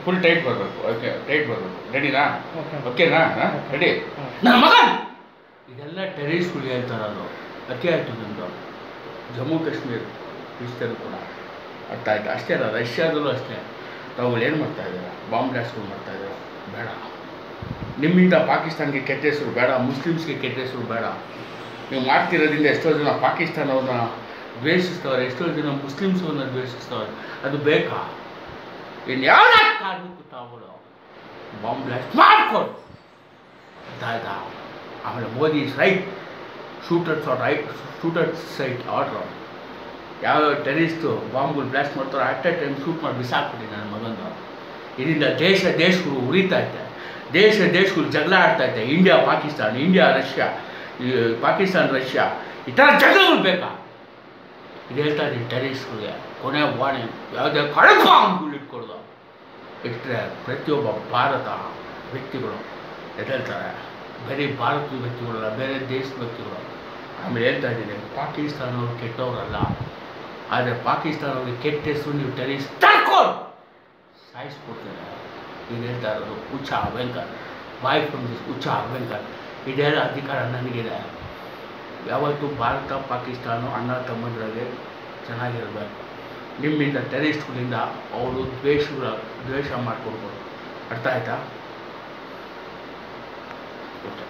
Full tight ಬರಬೇಕು. Okay, tight ಬರಬೇಕು. ರೆಡಿನಾ? ಓಕೆನಾ? ರೆಡಿ? ನನ್ನ ಮಗ ಇದೆಲ್ಲ ಟೆರರಿಸ್ಟ್ಗಳು ಹೇಳ್ತಾರದು. ಅತಿ ಆಯಿತು ನಿಮ್ಮದು. ಜಮ್ಮು ಕಾಶ್ಮೀರ ಇಷ್ಟರು ಕೂಡ ಅರ್ಥ ಆಯ್ತು. ಅಷ್ಟೇ ಅಲ್ಲ, ರಷ್ಯಾದಲ್ಲೂ ಅಷ್ಟೇ. ತಾವುಗಳು ಏನು ಮಾಡ್ತಾಯಿದ್ದೀರ? ಬಾಂಬ್ ಬ್ಲಾಸ್ಟ್ಗಳು ಮಾಡ್ತಾಯಿದ್ದೀರ. ಬೇಡ. ನಿಮ್ಮಿಂದ ಪಾಕಿಸ್ತಾನ್ಗೆ ಕೆಟ್ಟ ಹೆಸರು ಬೇಡ, ಮುಸ್ಲಿಮ್ಸ್ಗೆ ಕೆಟ್ಟ ಹೆಸರು ಬೇಡ. ನೀವು ಮಾಡ್ತಿರೋದ್ರಿಂದ ಎಷ್ಟೋ ಜನ ಪಾಕಿಸ್ತಾನವ್ರನ್ನ ದ್ವೇಷಿಸ್ತವ್ರೆ, ಎಷ್ಟೋ ಜನ ಮುಸ್ಲಿಮ್ಸವ್ರನ್ನ ದ್ವೇಷಿಸ್ತವ್ರೆ. ಅದು ಬೇಕಾ? ಇನ್ನು ಯಾವುದೇ ಕಾರಣಕ್ಕೂ ತಾವುಗಳು ಬಾಂಬ್ ಬ್ಲಾಸ್ಟ್ ಮಾಡ್ಕೊಡು. ಅರ್ಥ ಆಯ್ತಾ? ಆಮೇಲೆ Modi is right, shooter sight order. ಯಾವ ಟೆರರಿಸ್ಟು ಬಾಂಬ್ಗಳು ಬ್ಲಾಸ್ಟ್ ಮಾಡ್ತಾರೋ ಅಟ್ ಎ ಟೈಮ್ ಶೂಟ್ ಮಾಡಿ ಬಿಸಾಕ್ಬಿಡಿ ನನ್ನ ಮಗಂದು. ಇದರಿಂದ ದೇಶಗಳು ಉರಿತೈತೆ, ದೇಶಗಳು ಜಗಳ ಆಡ್ತೈತೆ. India Pakistan, India Russia, Pakistan Russia, ಈ ಥರ ಜಗಳಗಳು ಬೇಕಾ? ಇದು ಹೇಳ್ತಾ ಇದ್ದೀನಿ ಟೆರರಿಸ್ಟ್ಗಳಿಗೆ. ಕೊನೆ ವಾಣಿ ಯಾವುದೇ ಕಳಪ ಅಂದ್ಗಳು ಇಟ್ಕೊಡ್ದು ಇಟ್ಟರೆ ಪ್ರತಿಯೊಬ್ಬ ಭಾರತ ವ್ಯಕ್ತಿಗಳು ಎದ್ದೇಳ್ತಾರೆ. ಬೇರೆ ಭಾರತದ ವ್ಯಕ್ತಿಗಳಲ್ಲ, ಬೇರೆ ದೇಶದ ವ್ಯಕ್ತಿಗಳು. ಆಮೇಲೆ ಹೇಳ್ತಾ ಇದ್ದೀನಿ, ಪಾಕಿಸ್ತಾನವ್ರು ಕೆಟ್ಟವರಲ್ಲ, ಆದರೆ ಪಾಕಿಸ್ತಾನವ್ರಿಗೆ ಕೆಟ್ಟ ಹೆಸರು ನೀವು ಟೆರರಿಸ್ಟ್ ತಡ್ಕೊಂಡು ಸಾಯಿಸ್ಕೊಡ್ತಾರೆ. ಇದು ಹೇಳ್ತಾ ಇರೋದು ಹುಚ್ಚ ವೆಂಕರ್. ಬಾಯ್ ಫ್ರಮ್ ದಿಸ್ ಹುಚ್ಚ ವೆಂಕರ್. ಇದೆಲ್ಲ ಅಧಿಕಾರ ನನಗಿದೆ. ಯಾವತ್ತೂ ಭಾರತ ಪಾಕಿಸ್ತಾನ ಅಣ್ಣ ತಮ್ಮಂದರಲ್ಲಿ ಚೆನ್ನಾಗಿರಬೇಕು. ನಿಮ್ಮಿಂದ ಟೆರರಿಸ್ಟ್ಗಳಿಂದ ಅವರು ದ್ವೇಷ ಮಾಡ್ಕೊಡ್ಬೋದು. ಅರ್ಥ ಆಯ್ತಾ? ಓಕೆ.